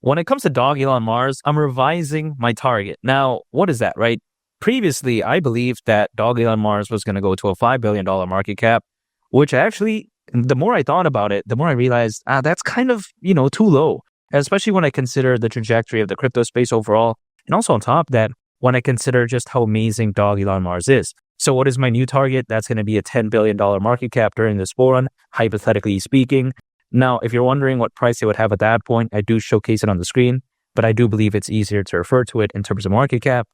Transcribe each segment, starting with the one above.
When it comes to Dogelon Mars, I'm revising my target. Now, what is that, right? Previously, I believed that Dogelon Mars was going to go to a $5 billion market cap, which actually, the more I thought about it, the more I realized that's kind of, too low, especially when I consider the trajectory of the crypto space overall. And also on top of that, when I consider just how amazing Dogelon Mars is. So what is my new target? That's going to be a $10 billion market cap during this bull run, hypothetically speaking. Now, if you're wondering what price it would have at that point, I do showcase it on the screen, but I do believe it's easier to refer to it in terms of market cap.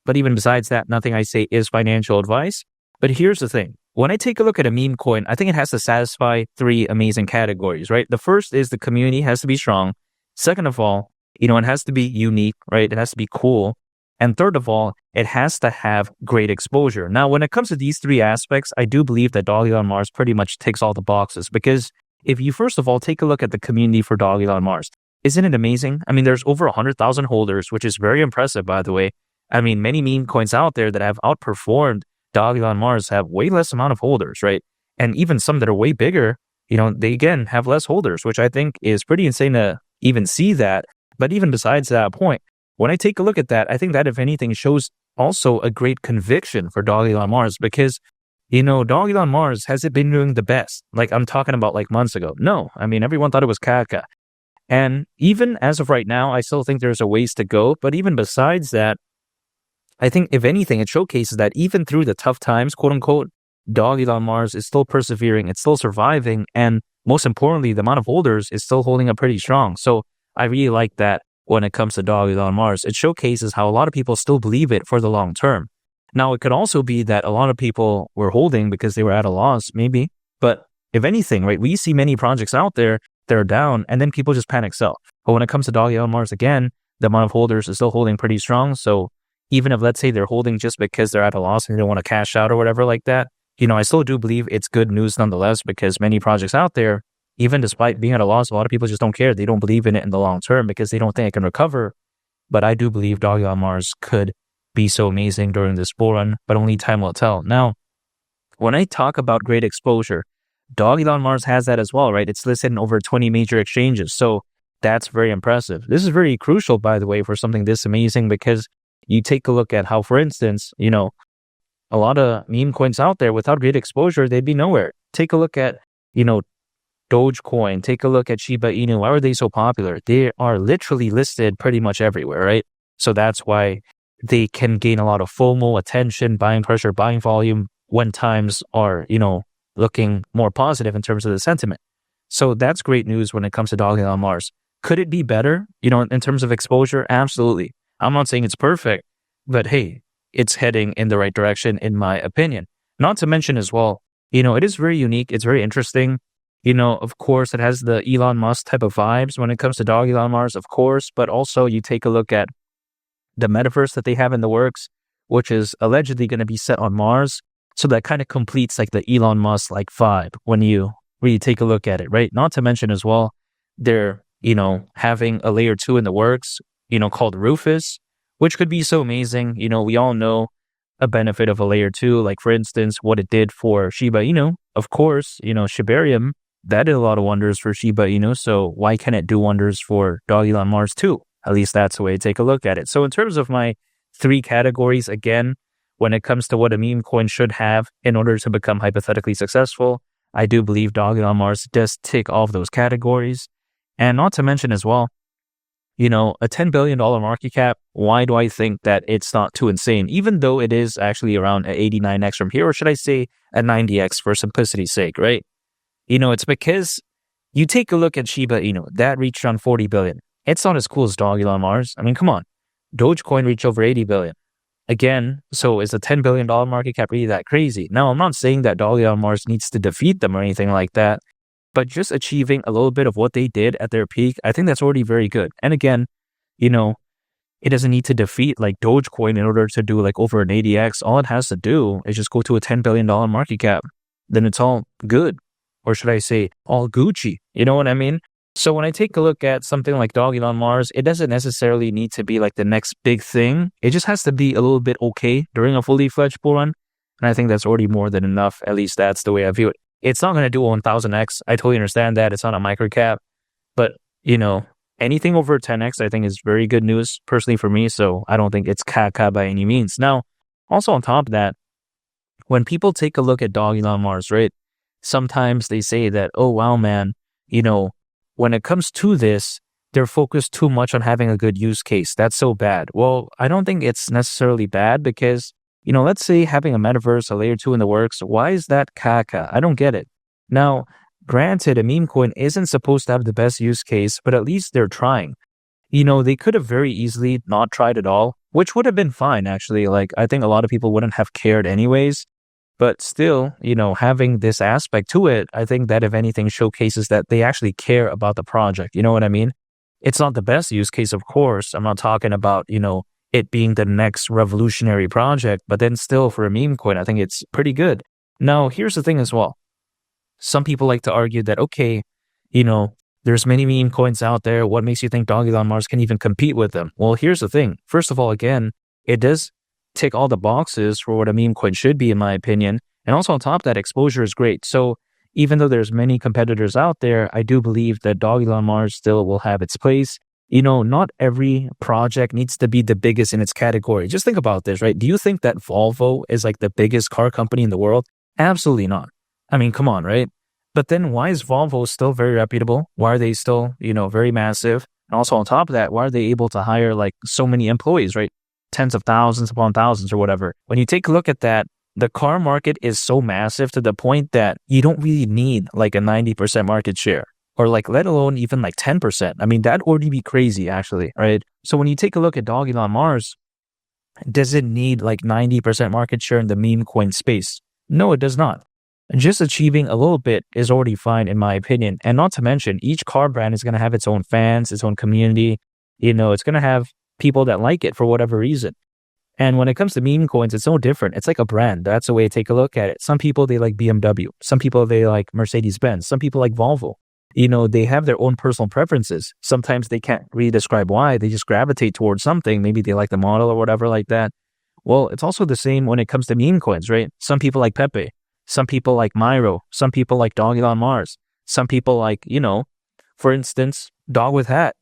But even besides that, nothing I say is financial advice. But here's the thing. When I take a look at a meme coin, I think it has to satisfy three amazing categories, right? The first is the community has to be strong. Second of all, it has to be unique, right? It has to be cool. And third of all, it has to have great exposure. Now, when it comes to these three aspects, I do believe that Dogelon Mars pretty much ticks all the boxes because if you first of all take a look at the community for Dogelon Mars, isn't it amazing? I mean, there's over 100,000 holders, which is very impressive, by the way. I mean, many meme coins out there that have outperformed Dogelon Mars have way less amount of holders, right? And even some that are way bigger, they again have less holders, which I think is pretty insane to even see that. But even besides that point, when I take a look at that, I think that if anything shows also a great conviction for Dogelon Mars because Dogelon Mars, has it been doing the best? Like I'm talking about like months ago. No, I mean, everyone thought it was Kaka. And even as of right now, I still think there's a ways to go. But even besides that, I think if anything, it showcases that even through the tough times, quote unquote, Dogelon Mars is still persevering. It's still surviving. And most importantly, the amount of holders is still holding up pretty strong. So I really like that when it comes to Dogelon Mars. It showcases how a lot of people still believe it for the long term. Now, it could also be that a lot of people were holding because they were at a loss, maybe. But if anything, right, we see many projects out there that are down and then people just panic sell. But when it comes to Dogelon Mars, again, the amount of holders is still holding pretty strong. So even if, let's say, they're holding just because they're at a loss and they don't want to cash out or whatever like that, I still do believe it's good news nonetheless because many projects out there, even despite being at a loss, a lot of people just don't care. They don't believe in it in the long term because they don't think it can recover. But I do believe Dogelon Mars could be so amazing during this bull run, but only time will tell. Now, when I talk about great exposure, Dogelon Mars has that as well, right? It's listed in over 20 major exchanges. So that's very impressive. This is very crucial, by the way, for something this amazing because you take a look at how, for instance, a lot of meme coins out there without great exposure, they'd be nowhere. Take a look at, Dogecoin. Take a look at Shiba Inu. Why are they so popular? They are literally listed pretty much everywhere, right? So that's why they can gain a lot of FOMO, attention, buying pressure, buying volume when times are, looking more positive in terms of the sentiment. So that's great news when it comes to Dogelon Mars. Could it be better, in terms of exposure? Absolutely. I'm not saying it's perfect, but hey, it's heading in the right direction, in my opinion. Not to mention as well, it is very unique. It's very interesting. Of course, it has the Elon Musk type of vibes when it comes to Dogelon Mars, of course, but also you take a look at the metaverse that they have in the works, which is allegedly going to be set on Mars. So that kind of completes like the Elon Musk like vibe when you really take a look at it, right? Not to mention as well, they're, having a layer 2 in the works, called Rufus, which could be so amazing. We all know a benefit of a layer 2, like for instance, what it did for Shiba Inu. Of course, Shibarium, that did a lot of wonders for Shiba Inu. So why can't it do wonders for Dogelon Mars too? At least that's the way to take a look at it. So in terms of my three categories, again, when it comes to what a meme coin should have in order to become hypothetically successful, I do believe Dogelon Mars does tick all of those categories. And not to mention as well, a $10 billion market cap, why do I think that it's not too insane? Even though it is actually around an 89x from here, or should I say a 90x for simplicity's sake, right? It's because you take a look at Shiba Inu, that reached around 40 billion. It's not as cool as Dogelon Mars. I mean, come on. Dogecoin reached over 80 billion. Again, so is a $10 billion market cap really that crazy? Now, I'm not saying that Dogelon Mars needs to defeat them or anything like that, but just achieving a little bit of what they did at their peak, I think that's already very good. And again, it doesn't need to defeat like Dogecoin in order to do like over an 80x. All it has to do is just go to a $10 billion market cap. Then it's all good. Or should I say all Gucci? You know what I mean? So when I take a look at something like Dogelon Mars, it doesn't necessarily need to be like the next big thing. It just has to be a little bit okay during a fully fledged bull run. And I think that's already more than enough. At least that's the way I view it. It's not going to do 1000x. I totally understand that. It's not a micro cap. But, anything over 10x, I think is very good news personally for me. So I don't think it's caca by any means. Now, also on top of that, when people take a look at Dogelon Mars, right? Sometimes they say that, oh, wow, man, when it comes to this, they're focused too much on having a good use case. That's so bad. Well, I don't think it's necessarily bad because, let's say having a metaverse, a layer 2 in the works, why is that caca? I don't get it. Now, granted, a meme coin isn't supposed to have the best use case, but at least they're trying. They could have very easily not tried at all, which would have been fine, actually. Like, I think a lot of people wouldn't have cared anyways. But still, having this aspect to it, I think that if anything showcases that they actually care about the project. You know what I mean? It's not the best use case, of course. I'm not talking about, it being the next revolutionary project, but then still for a meme coin, I think it's pretty good. Now, here's the thing as well. Some people like to argue that, okay, there's many meme coins out there. What makes you think Dogelon Mars can even compete with them? Well, here's the thing. First of all, again, it does tick all the boxes for what a meme coin should be, in my opinion. And also on top of that, exposure is great. So even though there's many competitors out there, I do believe that Dogelon Mars still will have its place. Not every project needs to be the biggest in its category. Just think about this, right? Do you think that Volvo is like the biggest car company in the world? Absolutely not. I mean, come on, right? But then why is Volvo still very reputable? Why are they still, very massive? And also on top of that, why are they able to hire like so many employees, right? Tens of thousands upon thousands or whatever. When you take a look at that, the car market is so massive to the point that you don't really need like a 90% market share or like let alone even like 10%. I mean, that would be crazy actually, right? So when you take a look at Dogelon Mars, does it need like 90% market share in the meme coin space? No, it does not. Just achieving a little bit is already fine in my opinion. And not to mention, each car brand is going to have its own fans, its own community. It's going to have people that like it for whatever reason. And when it comes to meme coins, it's no different. It's like a brand. That's the way to take a look at it. Some people, they like BMW. Some people, they like Mercedes-Benz. Some people like Volvo. They have their own personal preferences. Sometimes they can't really describe why. They just gravitate towards something. Maybe they like the model or whatever like that. Well, it's also the same when it comes to meme coins, right? Some people like Pepe. Some people like Myro. Some people like Dogelon Mars. Some people like, for instance, Dog with Hat.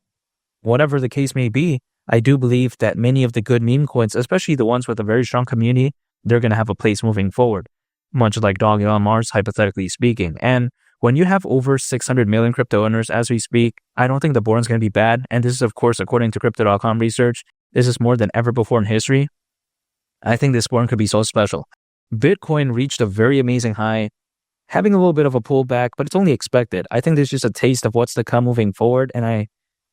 Whatever the case may be, I do believe that many of the good meme coins, especially the ones with a very strong community, they're going to have a place moving forward, much like Dogelon Mars, hypothetically speaking. And when you have over 600 million crypto owners as we speak, I don't think the board's going to be bad. And this is, of course, according to Crypto.com research, this is more than ever before in history. I think this board could be so special. Bitcoin reached a very amazing high, having a little bit of a pullback, but it's only expected. I think there's just a taste of what's to come moving forward. And I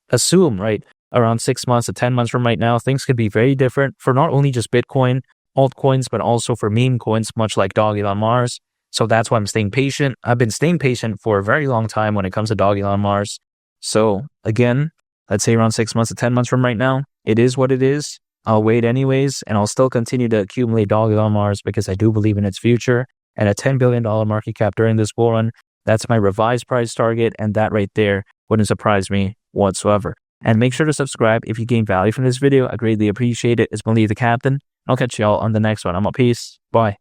assume, right, around 6 months to 10 months from right now, things could be very different for not only just Bitcoin, altcoins, but also for meme coins, much like Dogelon Mars. So that's why I'm staying patient. I've been staying patient for a very long time when it comes to Dogelon Mars. So again, let's say around 6 months to 10 months from right now, it is what it is. I'll wait anyways, and I'll still continue to accumulate Dogelon Mars because I do believe in its future. And a $10 billion market cap during this bull run, that's my revised price target, and that right there wouldn't surprise me whatsoever. And make sure to subscribe if you gain value from this video. I greatly appreciate it. It's been Lee the Captain. I'll catch y'all on the next one. I'm out. Peace. Bye.